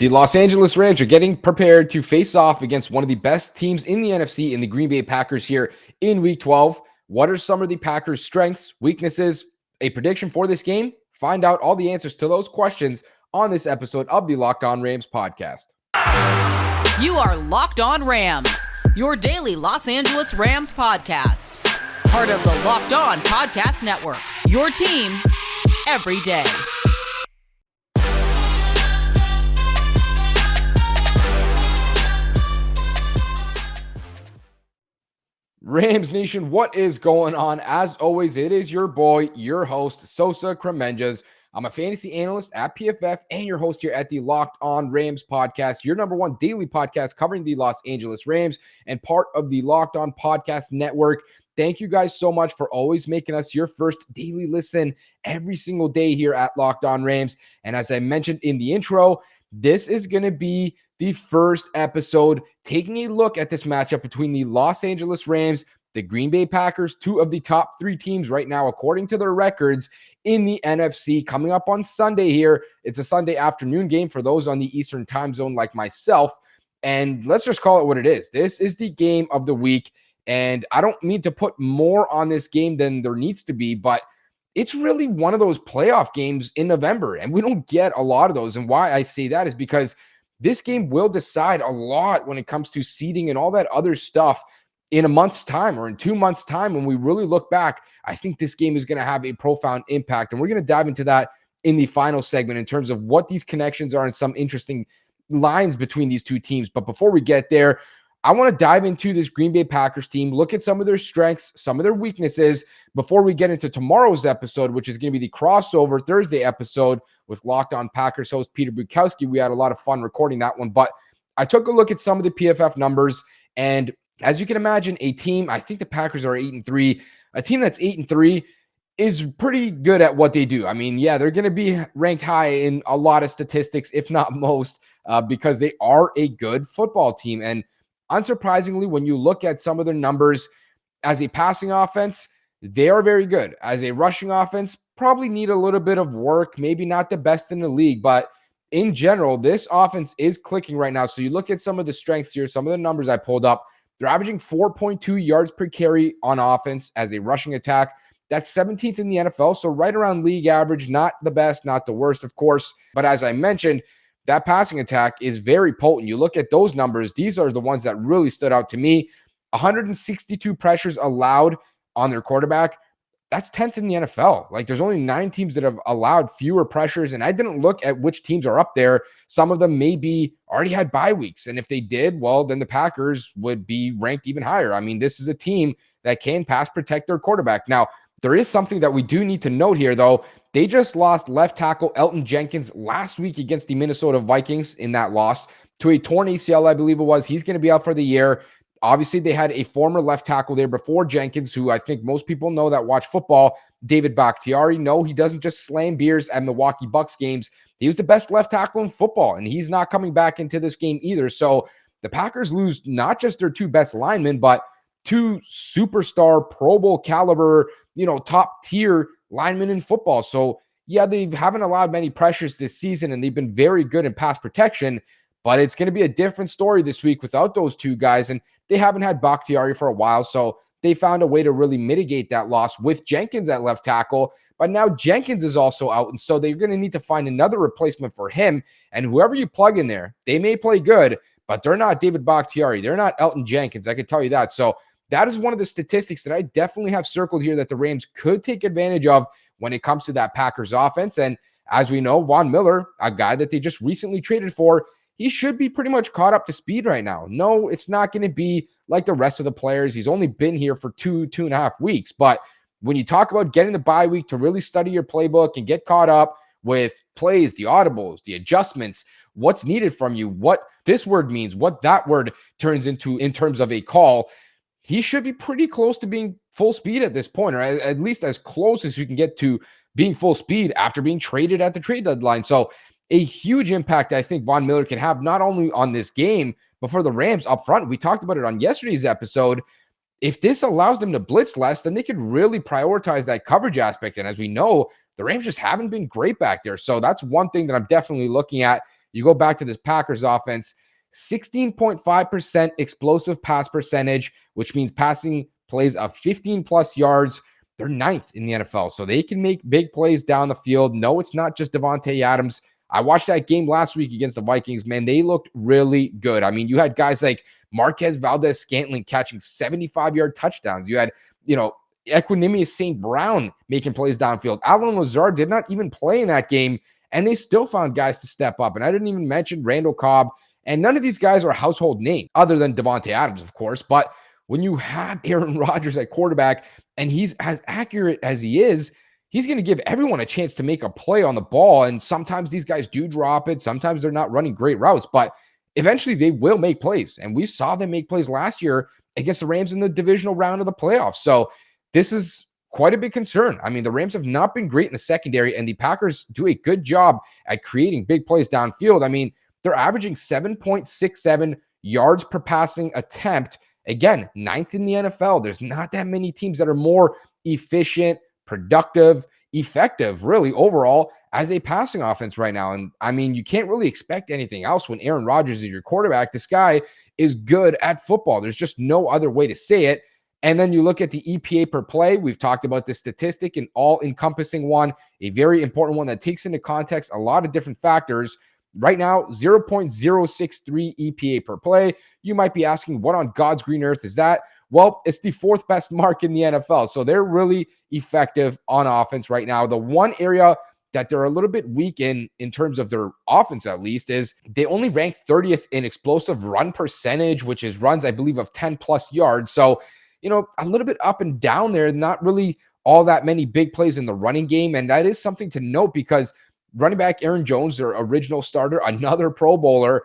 The Los Angeles Rams are getting prepared to face off against one of the best teams in the NFC in the Green Bay Packers here in Week 12. What are some of the Packers' strengths, weaknesses, a prediction for this game? Find out all the answers to those questions on this episode of the Locked On Rams podcast. You are Locked On Rams, your daily Los Angeles Rams podcast. Part of the Locked On Podcast Network, your team every day. Rams Nation, what is going on? As always, it is your boy, your host, Sosa Kremenjas. I'm a fantasy analyst at PFF and your host here at the Locked On Rams podcast, your number one daily podcast covering the Los Angeles Rams and part of the Locked On Podcast Network. Thank you guys so much for always making us your first daily listen every single day here at Locked On Rams. And as I mentioned in the intro, this is going to be the first episode taking a look at this matchup between the Los Angeles Rams, the Green Bay Packers, two of the top three teams right now, according to their records in the NFC. Coming up on Sunday here, it's a Sunday afternoon game for those on the Eastern time zone like myself. And let's just call it what it is. This is the game of the week. And I don't mean to put more on this game than there needs to be, but it's really one of those playoff games in November. And we don't get a lot of those. And why I say that is because this game will decide a lot when it comes to seeding and all that other stuff in a month's time or in 2 months' time. When we really look back, I think this game is going to have a profound impact. And we're going to dive into that in the final segment in terms of what these connections are and some interesting lines between these two teams. But before we get there, I want to dive into this Green Bay Packers team, look at some of their strengths, some of their weaknesses before we get into tomorrow's episode, which is going to be the crossover Thursday episode with Locked On Packers host Peter Bukowski. We had a lot of fun recording that one, but I took a look at some of the PFF numbers, and as you can imagine, a team, I think the Packers are 8-3, a team that's 8-3 is pretty good at what they do. I mean, yeah, they're going to be ranked high in a lot of statistics, if not most, because they are a good football team. And unsurprisingly, when you look at some of their numbers as a passing offense, they are very good. As a rushing offense, probably need a little bit of work, maybe not the best in the league, but in general, this offense is clicking right now. So you look at some of the strengths here, some of the numbers I pulled up, they're averaging 4.2 yards per carry on offense as a rushing attack. That's 17th in the NFL, so right around league average, not the best, not the worst, of course. But as I mentioned, that passing attack is very potent. You look at those numbers, these are the ones that really stood out to me. 162 pressures allowed on their quarterback. That's 10th in the NFL. Like, there's only 9 teams that have allowed fewer pressures, and I didn't look at which teams are up there. Some of them maybe already had bye weeks, and if they did, well, then the Packers would be ranked even higher. I mean, this is a team that can pass protect their quarterback. Now, there is something that we do need to note here, though. They just lost left tackle Elgton Jenkins last week against the Minnesota Vikings in that loss to a torn ACL, I believe it was. He's going to be out for the year. Obviously, they had a former left tackle there before Jenkins, who I think most people know that watch football, David Bakhtiari. No, he doesn't just slam beers at Milwaukee Bucks games. He was the best left tackle in football, and he's not coming back into this game either. So the Packers lose not just their 2 best linemen, but 2 superstar Pro Bowl caliber, top tier linemen in football. So yeah, they haven't allowed many pressures this season, and they've been very good in pass protection, but it's going to be a different story this week without those 2 guys. And they haven't had Bakhtiari for a while, so they found a way to really mitigate that loss with Jenkins at left tackle. But now Jenkins is also out, and so they're going to need to find another replacement for him. And whoever you plug in there, they may play good, but they're not David Bakhtiari. They're not Elgton Jenkins. I can tell you that. So that is one of the statistics that I definitely have circled here that the Rams could take advantage of when it comes to that Packers offense. And as we know, Von Miller, a guy that they just recently traded for, he should be pretty much caught up to speed right now. No, it's not going to be like the rest of the players. He's only been here for 2.5 weeks. But when you talk about getting the bye week to really study your playbook and get caught up with plays, the audibles, the adjustments, what's needed from you, what this word means, what that word turns into in terms of a call, he should be pretty close to being full speed at this point, or at least as close as you can get to being full speed after being traded at the trade deadline. So a huge impact I think Von Miller can have not only on this game, but for the Rams up front. We talked about it on yesterday's episode. If this allows them to blitz less, then they could really prioritize that coverage aspect. And as we know, the Rams just haven't been great back there. So that's one thing that I'm definitely looking at. you go back to this Packers offense, 16.5% explosive pass percentage, which means passing plays of 15 plus yards. They're ninth in the NFL, so they can make big plays down the field. No, it's not just Devontae Adams. I watched that game last week against the Vikings. Man, they looked really good. I mean, you had guys like Marquez Valdez-Scantling catching 75-yard touchdowns. You had, Equanimous St. Brown making plays downfield. Allen Lazard did not even play in that game, and they still found guys to step up. And I didn't even mention Randall Cobb. And none of these guys are household names, other than Devontae Adams, of course. But when you have Aaron Rodgers at quarterback, and he's as accurate as he is, he's going to give everyone a chance to make a play on the ball. And sometimes these guys do drop it. Sometimes they're not running great routes, but eventually they will make plays. And we saw them make plays last year against the Rams in the divisional round of the playoffs. So this is quite a big concern. I mean, the Rams have not been great in the secondary, and the Packers do a good job at creating big plays downfield. I mean, they're averaging 7.67 yards per passing attempt. Again, ninth in the NFL. There's not that many teams that are more efficient, productive, effective, really, overall, as a passing offense right now. And I mean, you can't really expect anything else when Aaron Rodgers is your quarterback. This guy is good at football. There's just no other way to say it. And then you look at the EPA per play. We've talked about this statistic, an all-encompassing one, a very important one that takes into context a lot of different factors. Right now, 0.063 EPA per play. You might be asking, what on God's green earth is that? Well, it's the fourth best mark in the NFL. So they're really effective on offense right now. The one area that they're a little bit weak in terms of their offense, at least, is they only rank 30th in explosive run percentage, which is runs, I believe, of 10 plus yards. So, a little bit up and down there, not really all that many big plays in the running game. And that is something to note because running back Aaron Jones, their original starter, another Pro Bowler,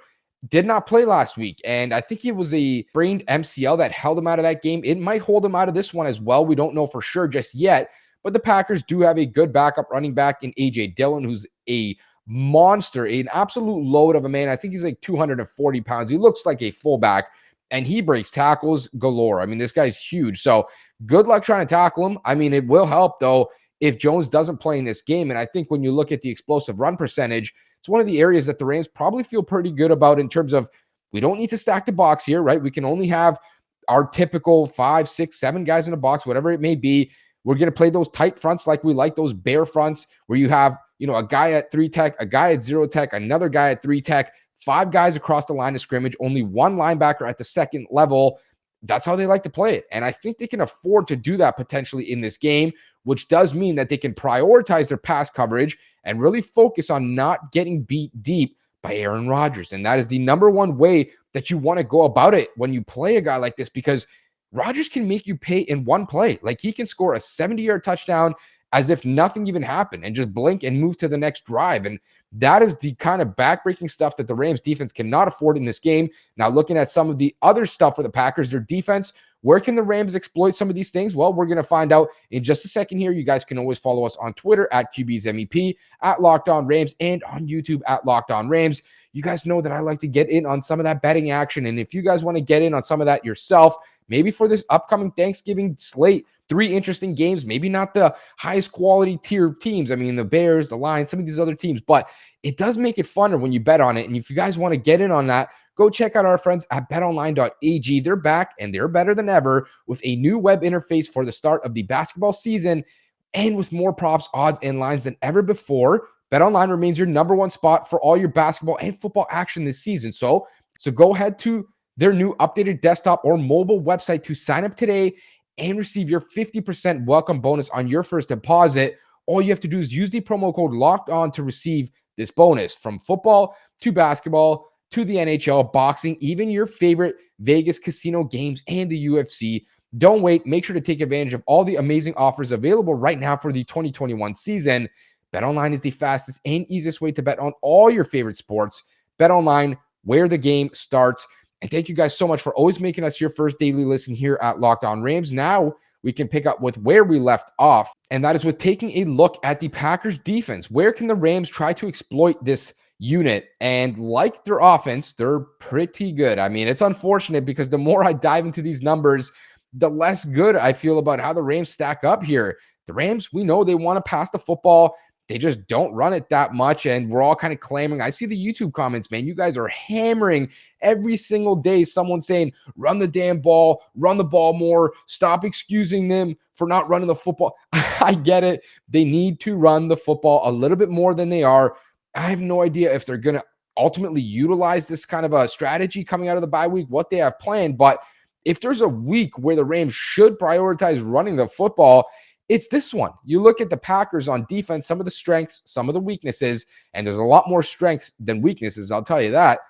did not play last week. And I think it was a sprained MCL that held him out of that game. It might hold him out of this one as well. We don't know for sure just yet. But the Packers do have a good backup running back in A.J. Dillon, who's a monster, an absolute load of a man. I think he's like 240 pounds. He looks like a fullback, and he breaks tackles galore. I mean, this guy's huge. So good luck trying to tackle him. I mean, it will help, though, if Jones doesn't play in this game. And I think when you look at the explosive run percentage, it's one of the areas that the Rams probably feel pretty good about in terms of we don't need to stack the box here, right? We can only have our typical 5, 6, 7 guys in a box, whatever it may be. We're going to play those tight fronts like we like those bear fronts where you have, a guy at 3 tech, a guy at 0 tech, another guy at 3 tech, 5 guys across the line of scrimmage, only 1 linebacker at the second level. That's how they like to play it. And I think they can afford to do that potentially in this game, which does mean that they can prioritize their pass coverage and really focus on not getting beat deep by Aaron Rodgers. And that is the number one way that you want to go about it when you play a guy like this, because Rodgers can make you pay in one play. Like, he can score a 70-yard touchdown as if nothing even happened and just blink and move to the next drive. And that is the kind of backbreaking stuff that the Rams defense cannot afford in this game. Now, looking at some of the other stuff for the Packers, their defense, where can the Rams exploit some of these things? Well, we're going to find out in just a second here. You guys can always follow us on Twitter at QBsMEP, at Locked On Rams, and on YouTube at Locked On Rams. You guys know that I like to get in on some of that betting action. And if you guys want to get in on some of that yourself, maybe for this upcoming Thanksgiving slate, 3 interesting games, maybe not the highest quality tier teams. I mean, the Bears, the Lions, some of these other teams, but it does make it funner when you bet on it. And if you guys want to get in on that, go check out our friends at betonline.ag. They're back and they're better than ever with a new web interface for the start of the basketball season and with more props, odds, and lines than ever before. BetOnline remains your number one spot for all your basketball and football action this season. So go ahead to their new updated desktop or mobile website to sign up today and receive your 50% welcome bonus on your first deposit. All you have to do is use the promo code Locked On to receive this bonus. From football to basketball to the NHL, boxing, even your favorite Vegas casino games and the UFC. Don't wait. Make sure to take advantage of all the amazing offers available right now for the 2021 season. BetOnline is the fastest and easiest way to bet on all your favorite sports. BetOnline, where the game starts. And thank you guys so much for always making us your first daily listen here at Locked On Rams. Now we can pick up with where we left off, and that is with taking a look at the Packers defense. Where can the Rams try to exploit this unit? And like their offense, they're pretty good. I mean, it's unfortunate because the more I dive into these numbers, the less good I feel about how the Rams stack up here. The Rams, we know they want to pass the football. they just don't run it that much. And we're all kind of clamoring. I see the YouTube comments, man. You guys are hammering every single day. Someone saying, run the damn ball, run the ball more, stop excusing them for not running the football. I get it. They need to run the football a little bit more than they are. I have no idea if they're going to ultimately utilize this kind of a strategy coming out of the bye week, what they have planned. But if there's a week where the Rams should prioritize running the football, it's this one. You look at the Packers on defense, some of the strengths, some of the weaknesses, and there's a lot more strengths than weaknesses, I'll tell you that.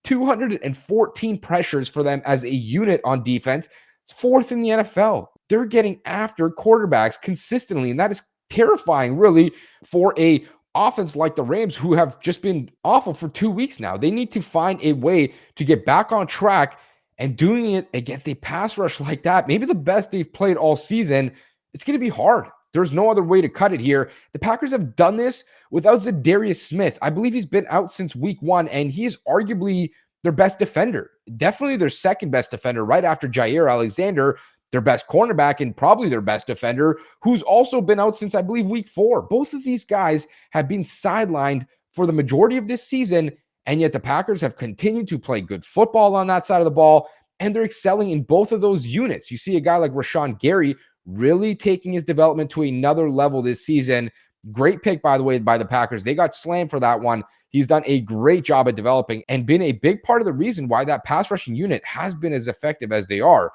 214 pressures for them as a unit on defense. It's fourth in the NFL. They're getting after quarterbacks consistently, and that is terrifying, really, for a offense like the Rams, who have just been awful for 2 weeks now. They need to find a way to get back on track, and doing it against a pass rush like that, maybe the best they've played all season, it's going to be hard. There's no other way to cut it here. The Packers have done this without Za'Darius Smith. I believe he's been out since week 1, and he is arguably their best defender. Definitely their second best defender right after Jaire Alexander, their best cornerback and probably their best defender, who's also been out since, I believe, week 4. Both of these guys have been sidelined for the majority of this season, and yet the Packers have continued to play good football on that side of the ball, and they're excelling in both of those units. You see a guy like Rashawn Gary really taking his development to another level this season. Great pick, by the way, by the Packers. They got slammed for that one. He's done a great job at developing and been a big part of the reason why that pass rushing unit has been as effective as they are.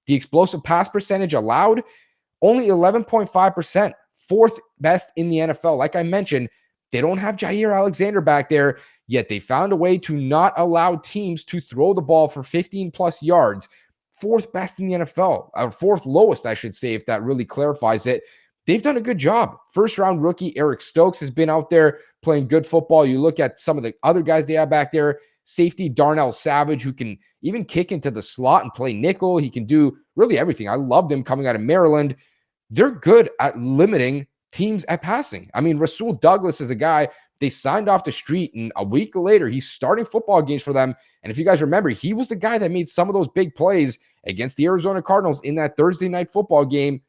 The explosive pass percentage allowed, only 11.5%, fourth best in the NFL. Like I mentioned, they don't have Jaire Alexander back there, yet they found a way to not allow teams to throw the ball for 15 plus yards. Fourth best in the NFL, or fourth lowest, I should say, if that really clarifies it. They've done a good job. First round rookie Eric Stokes has been out there playing good football. You look at some of the other guys they have back there. Safety Darnell Savage, who can even kick into the slot and play nickel. He can do really everything. I loved him coming out of Maryland. They're good at limiting teams at passing. I mean, Rasul Douglas is a guy they signed off the street, and a week later, he's starting football games for them. And if you guys remember, he was the guy that made some of those big plays against the Arizona Cardinals in that Thursday night football game.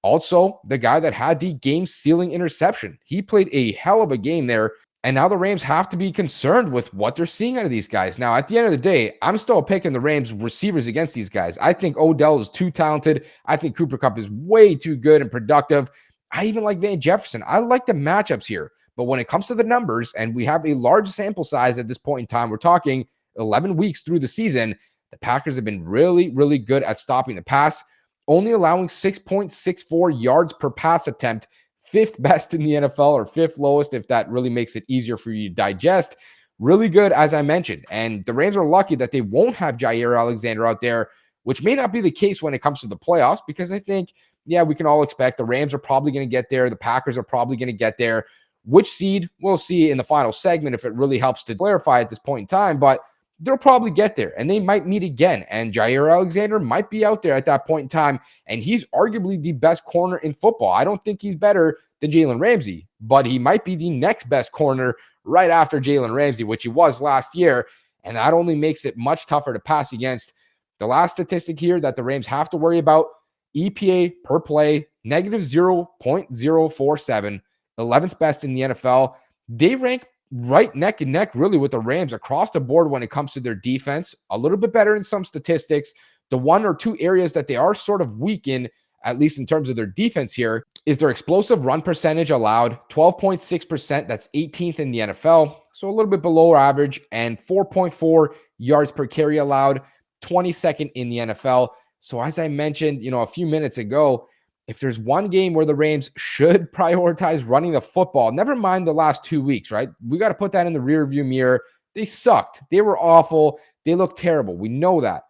Also, the guy that had the game-sealing interception. He played a hell of a game there. And now the Rams have to be concerned with what they're seeing out of these guys. Now, at the end of the day, I'm still picking the Rams receivers against these guys. I think Odell is too talented. I think Cooper Kupp is way too good and productive. I even like Van Jefferson. I like the matchups here. But when it comes to the numbers, and we have a large sample size at this point in time, we're talking 11 weeks through the season, the Packers have been really, really good at stopping the pass, only allowing 6.64 yards per pass attempt, fifth best in the NFL, or fifth lowest, if that really makes it easier for you to digest. Really good, as I mentioned. And the Rams are lucky that they won't have Jaire Alexander out there, which may not be the case when it comes to the playoffs, because I think, yeah, we can all expect the Rams are probably going to get there. The Packers are probably going to get there. Which seed, we'll see in the final segment if it really helps to clarify at this point in time, but they'll probably get there, and they might meet again, and Jaire Alexander might be out there at that point in time, and he's arguably the best corner in football. I don't think he's better than Jalen Ramsey, but he might be the next best corner right after Jalen Ramsey, which he was last year, and that only makes it much tougher to pass against. The last statistic here that the Rams have to worry about, EPA per play, negative 0.047, 11th best in the NFL. They rank right neck and neck really with the Rams across the board when it comes to their defense. A little bit better in some statistics. The one or two areas that they are sort of weak in, at least in terms of their defense here, is their explosive run percentage allowed, 12.6%. That's 18th in the NFL. So a little bit below average, and 4.4 yards per carry allowed, 22nd in the NFL. So as I mentioned, a few minutes ago, if there's one game where the Rams should prioritize running the football, never mind the last 2 weeks, right? We got to put that in the rearview mirror. They sucked. They were awful. They looked terrible. We know that.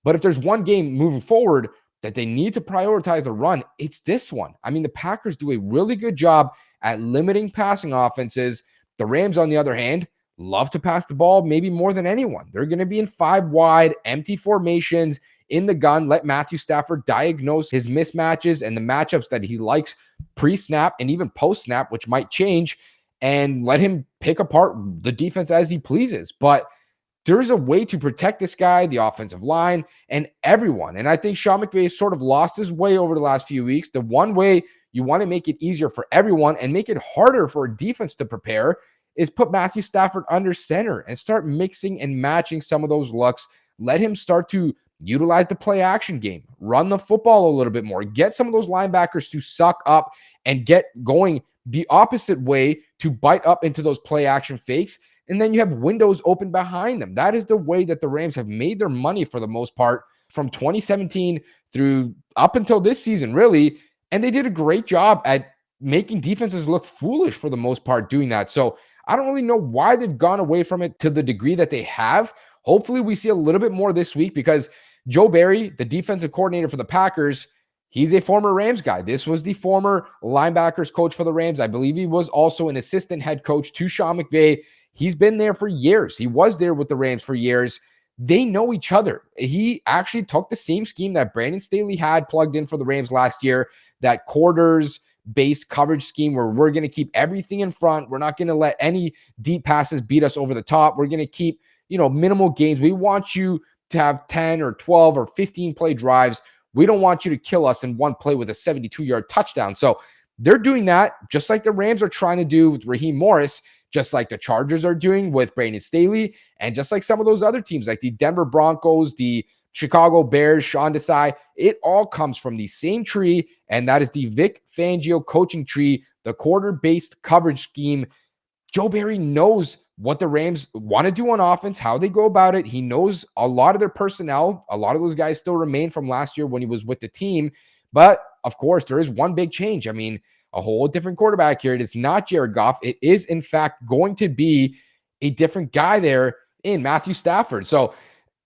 But if there's one game moving forward that they need to prioritize the run, it's this one. I mean, the Packers do a really good job at limiting passing offenses. The Rams, on the other hand, love to pass the ball maybe more than anyone. They're going to be in 5 wide, empty formations, in the gun, let Matthew Stafford diagnose his mismatches and the matchups that he likes pre-snap and even post-snap, which might change, and let him pick apart the defense as he pleases. But there's a way to protect this guy, the offensive line, and everyone. And I think Sean McVay has sort of lost his way over the last few weeks. The one way you want to make it easier for everyone and make it harder for a defense to prepare, is put Matthew Stafford under center and start mixing and matching some of those looks. Let him start to utilize the play action game, run the football a little bit more, get some of those linebackers to suck up and get going the opposite way to bite up into those play action fakes. And then you have windows open behind them. That is the way that the Rams have made their money for the most part from 2017 through up until this season, really. And they did a great job at making defenses look foolish for the most part doing that. So I don't really know why they've gone away from it to the degree that they have. Hopefully we see a little bit more this week because Joe Barry, the defensive coordinator for the Packers, he's a former Rams guy. This was the former linebackers coach for the Rams. I believe he was also an assistant head coach to Sean McVay. He's been there for years. He was there with the Rams for years. They know each other. He actually took the same scheme that Brandon Staley had plugged in for the Rams last year, that quarters-based coverage scheme where we're going to keep everything in front. We're not going to let any deep passes beat us over the top. We're going to keep, minimal gains. We want you to have 10 or 12 or 15 play drives. We don't want you to kill us in one play with a 72-yard touchdown. So they're doing that just like the Rams are trying to do with Raheem Morris, just like the Chargers are doing with Brandon Staley, and just like some of those other teams like the Denver Broncos, the Chicago Bears, Sean Desai. It all comes from the same tree, and that is the Vic Fangio coaching tree, the quarter-based coverage scheme. Joe Barry knows what the Rams want to do on offense, how they go about it. He knows a lot of their personnel. A lot of those guys still remain from last year when he was with the team. But, of course, there is one big change. I mean, a whole different quarterback here. It is not Jared Goff. It is, in fact, going to be a different guy there in Matthew Stafford. So,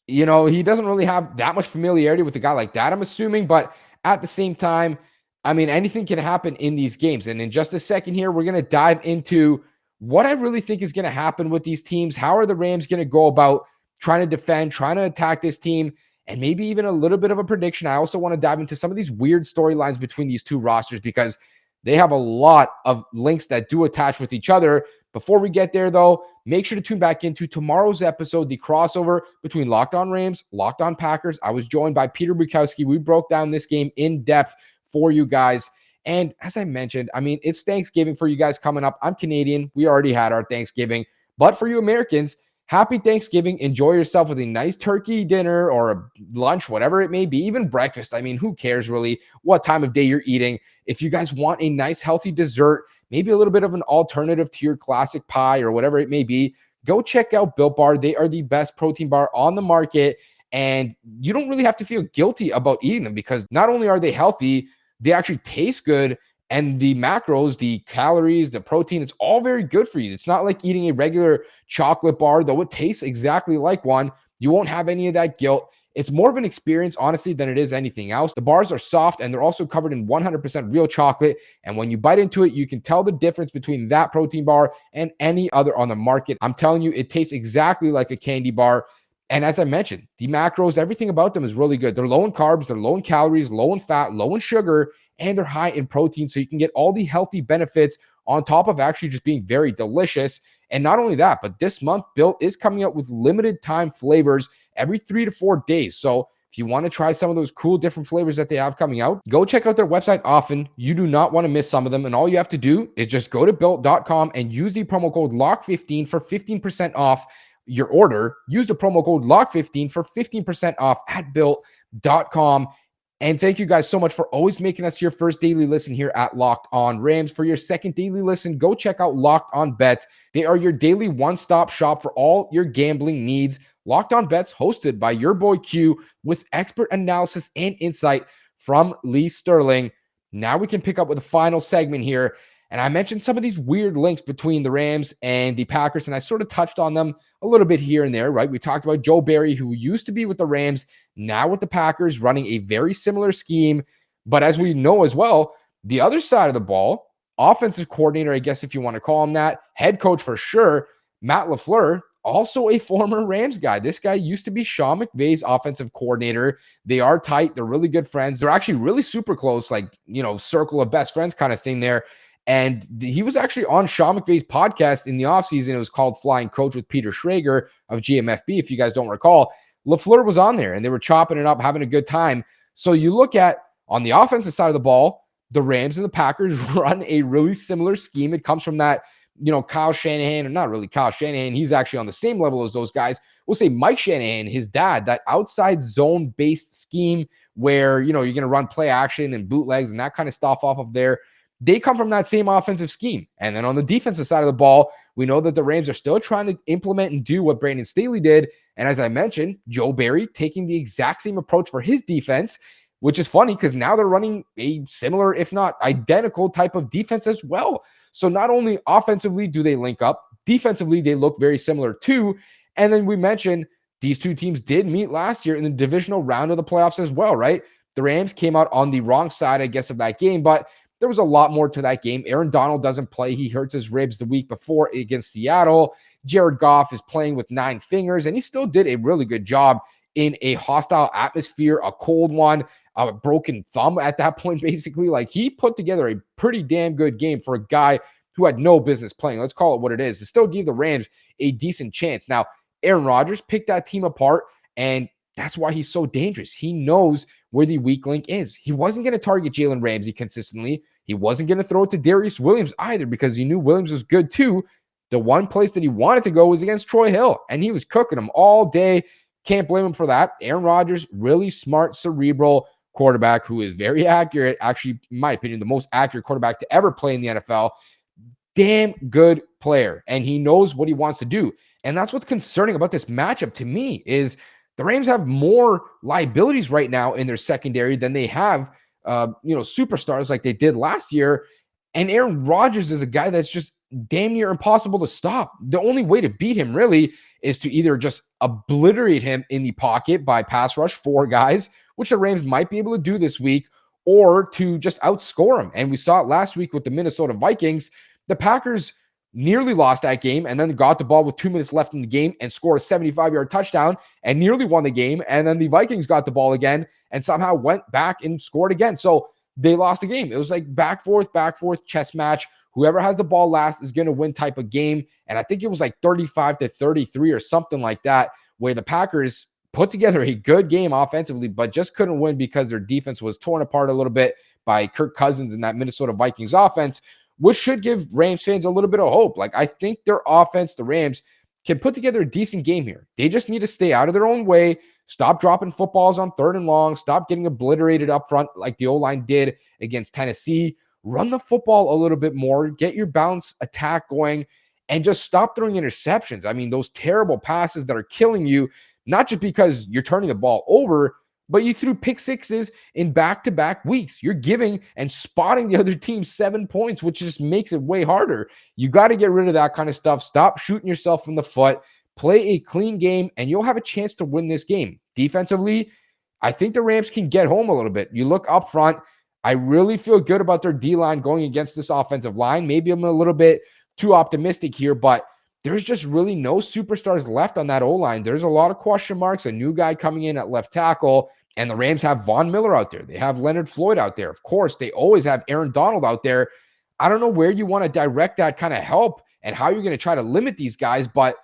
he doesn't really have that much familiarity with a guy like that, I'm assuming. But at the same time, I mean, anything can happen in these games. And in just a second here, we're going to dive into what I really think is going to happen with these teams. How are the Rams going to go about trying to defend, trying to attack this team, and maybe even a little bit of a prediction. I also want to dive into some of these weird storylines between these two rosters because they have a lot of links that do attach with each other. Before we get there, though, make sure to tune back into tomorrow's episode, the crossover between Locked On Rams, Locked On Packers. I was joined by Peter Bukowski. We broke down this game in depth for you guys. And as I mentioned, I mean, it's Thanksgiving for you guys coming up. I'm Canadian. We already had our Thanksgiving. But for you Americans, happy Thanksgiving. Enjoy yourself with a nice turkey dinner or a lunch, whatever it may be, even breakfast. I mean, who cares really what time of day you're eating? If you guys want a nice, healthy dessert, maybe a little bit of an alternative to your classic pie or whatever it may be, go check out Built Bar. They are the best protein bar on the market. And you don't really have to feel guilty about eating them because not only are they healthy, they actually taste good. And the macros, the calories, the protein, it's all very good for you. It's not like eating a regular chocolate bar, though it tastes exactly like one. You won't have any of that guilt. It's more of an experience, honestly, than it is anything else. The bars are soft and they're also covered in 100% real chocolate. And when you bite into it, you can tell the difference between that protein bar and any other on the market. I'm telling you, it tastes exactly like a candy bar. And as I mentioned, the macros, everything about them is really good. They're low in carbs, they're low in calories, low in fat, low in sugar, and they're high in protein. So you can get all the healthy benefits on top of actually just being very delicious. And not only that, but this month, Built is coming out with limited time flavors every 3 to 4 days. So if you want to try some of those cool different flavors that they have coming out, go check out their website often. You do not want to miss some of them. And all you have to do is just go to built.com and use the promo code LOCK15 for 15% off your order. Use the promo code LOCK15 for 15% off at built.com. And thank you guys so much for always making us your first daily listen here at Locked On Rams. For your second daily listen, go check out Locked On Bets. They are your daily one-stop shop for all your gambling needs. Locked On Bets, hosted by your boy Q, with expert analysis and insight from Lee Sterling. Now we can pick up with the final segment here. And I mentioned some of these weird links between the Rams and the Packers, and I sort of touched on them a little bit here and there, right? We talked about Joe Barry, who used to be with the Rams, now with the Packers, running a very similar scheme. But as we know as well, the other side of the ball, offensive coordinator, I guess if you want to call him that, head coach for sure, Matt LaFleur, also a former Rams guy. This guy used to be Sean McVay's offensive coordinator. They are tight. They're really good friends. They're actually really super close, like, circle of best friends kind of thing there. And he was actually on Sean McVay's podcast in the offseason. It was called Flying Coach with Peter Schrager of GMFB. If you guys don't recall, LaFleur was on there and they were chopping it up, having a good time. So you look at on the offensive side of the ball, the Rams and the Packers run a really similar scheme. It comes from that, Kyle Shanahan, or not really Kyle Shanahan. He's actually on the same level as those guys. We'll say Mike Shanahan, his dad, that outside zone-based scheme where, you're going to run play action and bootlegs and that kind of stuff off of there. They come from that same offensive scheme. And then on the defensive side of the ball, we know that the Rams are still trying to implement and do what Brandon Staley did. And as I mentioned, Joe Barry taking the exact same approach for his defense, which is funny because now they're running a similar, if not identical type of defense as well. So not only offensively do they link up, defensively they look very similar too. And then we mentioned these two teams did meet last year in the divisional round of the playoffs as well, right? The Rams came out on the wrong side, I guess, of that game, but there was a lot more to that game. Aaron Donald doesn't play. He hurts his ribs the week before against Seattle. Jared Goff is playing with 9 fingers, and he still did a really good job in a hostile atmosphere, a cold one, a broken thumb at that point, basically. Like, he put together a pretty damn good game for a guy who had no business playing. Let's call it what it is. To still give the Rams a decent chance. Now, Aaron Rodgers picked that team apart, and that's why he's so dangerous. He knows where the weak link is. He wasn't going to target Jalen Ramsey consistently. He wasn't going to throw it to Darius Williams either because he knew Williams was good too. The one place that he wanted to go was against Troy Hill, and he was cooking him all day. Can't blame him for that. Aaron Rodgers, really smart, cerebral quarterback who is very accurate. Actually, in my opinion, the most accurate quarterback to ever play in the NFL. Damn good player, and he knows what he wants to do. And that's what's concerning about this matchup to me is the Rams have more liabilities right now in their secondary than they have, superstars like they did last year. And Aaron Rodgers is a guy that's just damn near impossible to stop. The only way to beat him really is to either just obliterate him in the pocket by pass rush 4 guys, which the Rams might be able to do this week, or to just outscore him. And we saw it last week with the Minnesota Vikings. The Packers nearly lost that game and then got the ball with 2 minutes left in the game and scored a 75-yard touchdown and nearly won the game. And then the Vikings got the ball again and somehow went back and scored again. So they lost the game. It was like back, forth, chess match. Whoever has the ball last is going to win type of game. And I think it was like 35-33 or something like that, where the Packers put together a good game offensively, but just couldn't win because their defense was torn apart a little bit by Kirk Cousins and that Minnesota Vikings offense, which should give Rams fans a little bit of hope. Like, I think their offense, the Rams, can put together a decent game here. They just need to stay out of their own way, stop dropping footballs on 3rd and long, stop getting obliterated up front like the O-line did against Tennessee. Run the football a little bit more, get your bounce attack going, and just stop throwing interceptions. I mean, those terrible passes that are killing you, not just because you're turning the ball over, but you threw pick sixes in back-to-back weeks. You're giving and spotting the other team 7 points, which just makes it way harder. You got to get rid of that kind of stuff. Stop shooting yourself in the foot. Play a clean game, and you'll have a chance to win this game. Defensively, I think the Rams can get home a little bit. You look up front, I really feel good about their D-line going against this offensive line. Maybe I'm a little bit too optimistic here, but there's just really no superstars left on that O-line. There's a lot of question marks, a new guy coming in at left tackle, and the Rams have Von Miller out there. They have Leonard Floyd out there. Of course, they always have Aaron Donald out there. I don't know where you want to direct that kind of help and how you're going to try to limit these guys, but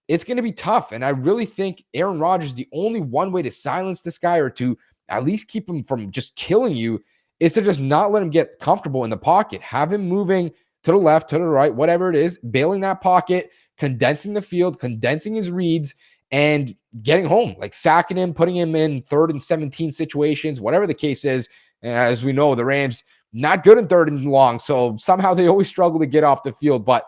it's going to be tough. And I really think Aaron Rodgers, the only one way to silence this guy or to at least keep him from just killing you is to just not let him get comfortable in the pocket. Have him moving to the left, to the right, whatever it is, bailing that pocket, condensing the field, condensing his reads, and getting home, like sacking him, putting him in 3rd and 17 situations, whatever the case is. As we know, the Rams not good in 3rd and long, so somehow they always struggle to get off the field. But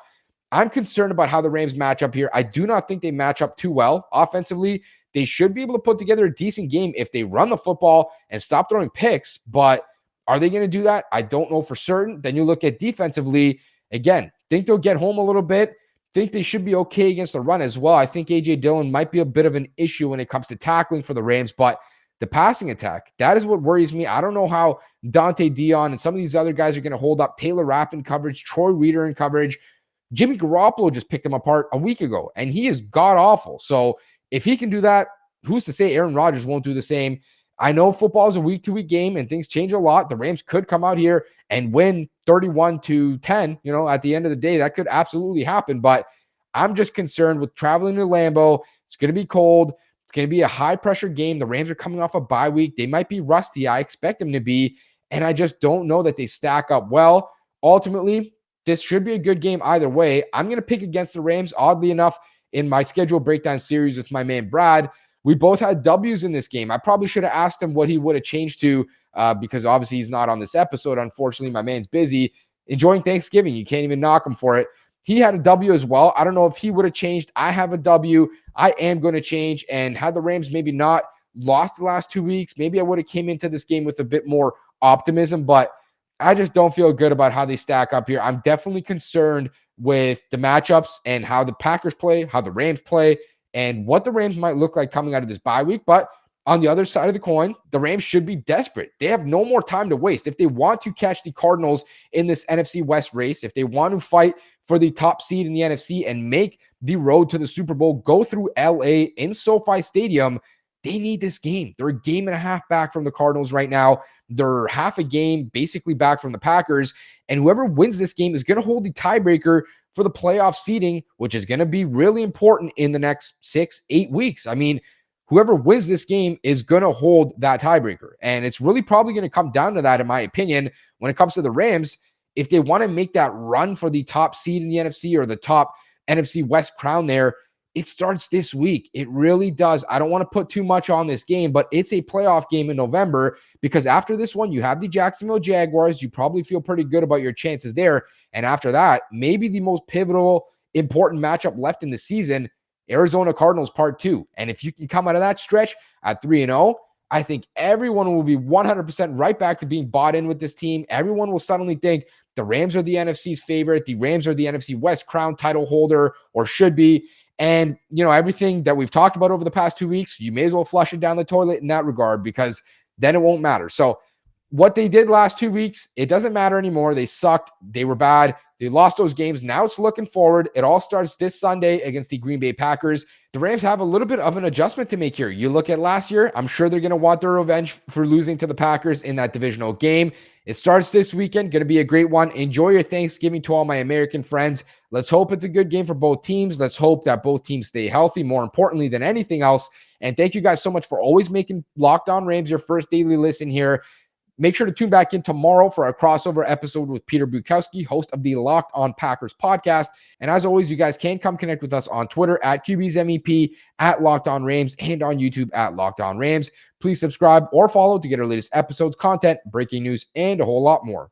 I'm concerned about how the Rams match up here. I do not think they match up too well offensively. They should be able to put together a decent game if they run the football and stop throwing picks, but are they going to do that? I don't know for certain. Then you look at defensively, again, think they'll get home a little bit. Think they should be okay against the run as well. I think A.J. Dillon might be a bit of an issue when it comes to tackling for the Rams, but the passing attack, that is what worries me. I don't know how Dante Dion and some of these other guys are going to hold up. Taylor Rapp in coverage, Troy Reeder in coverage. Jimmy Garoppolo just picked them apart a week ago, and he is god-awful. So if he can do that, who's to say Aaron Rodgers won't do the same? I know football is a week-to-week game and things change a lot. The Rams could come out here and win 31-10. At the end of the day, that could absolutely happen. But I'm just concerned with traveling to Lambeau. It's going to be cold. It's going to be a high-pressure game. The Rams are coming off a bye week. They might be rusty. I expect them to be. and I just don't know that they stack up well. Ultimately, this should be a good game either way. I'm going to pick against the Rams. Oddly enough, in my schedule breakdown series with my man Brad, we both had W's in this game. I probably should have asked him what he would have changed to because obviously he's not on this episode. Unfortunately, my man's busy enjoying Thanksgiving. You can't even knock him for it. He had a W as well. I don't know if he would have changed. I have a W. I am going to change. And had the Rams maybe not lost the last 2 weeks, maybe I would have came into this game with a bit more optimism. But I just don't feel good about how they stack up here. I'm definitely concerned with the matchups and how the Packers play, how the Rams play, and what the Rams might look like coming out of this bye week. But on the other side of the coin, the Rams should be desperate. They have no more time to waste. If they want to catch the Cardinals in this NFC West race, if they want to fight for the top seed in the NFC and make the road to the Super Bowl go through LA in SoFi Stadium, they need this game. They're a game and a half back from the Cardinals right now. They're half a game basically back from the Packers. And whoever wins this game is going to hold the tiebreaker for the playoff seeding, which is going to be really important in the next 6-8 weeks. I mean, whoever wins this game is going to hold that tiebreaker. And it's really probably going to come down to that, in my opinion, when it comes to the Rams. If they want to make that run for the top seed in the NFC or the top NFC West crown there, it starts this week. It really does. I don't want to put too much on this game, but it's a playoff game in November because after this one, you have the Jacksonville Jaguars. You probably feel pretty good about your chances there. And after that, maybe the most pivotal, important matchup left in the season, Arizona Cardinals Part 2. And if you can come out of that stretch at 3-0, I think everyone will be 100% right back to being bought in with this team. Everyone will suddenly think the Rams are the NFC's favorite. The Rams are the NFC West crown title holder, or should be. And, everything that we've talked about over the past 2 weeks, you may as well flush it down the toilet in that regard, because then it won't matter. So what they did last 2 weeks, it doesn't matter anymore. They sucked. They were bad. They lost those games. Now it's looking forward. It all starts this Sunday against the Green Bay Packers. The Rams have a little bit of an adjustment to make here. You look at last year, I'm sure they're going to want their revenge for losing to the Packers in that divisional game. It starts this weekend. Going to be a great one. Enjoy your Thanksgiving to all my American friends. Let's hope it's a good game for both teams. Let's hope that both teams stay healthy, more importantly than anything else. And thank you guys so much for always making Locked On Rams your first daily listen here. Make sure to tune back in tomorrow for a crossover episode with Peter Bukowski, host of the Locked On Packers podcast. And as always, you guys can come connect with us on Twitter at QBsMEP, at Locked On Rams, and on YouTube at Locked On Rams. Please subscribe or follow to get our latest episodes, content, breaking news, and a whole lot more.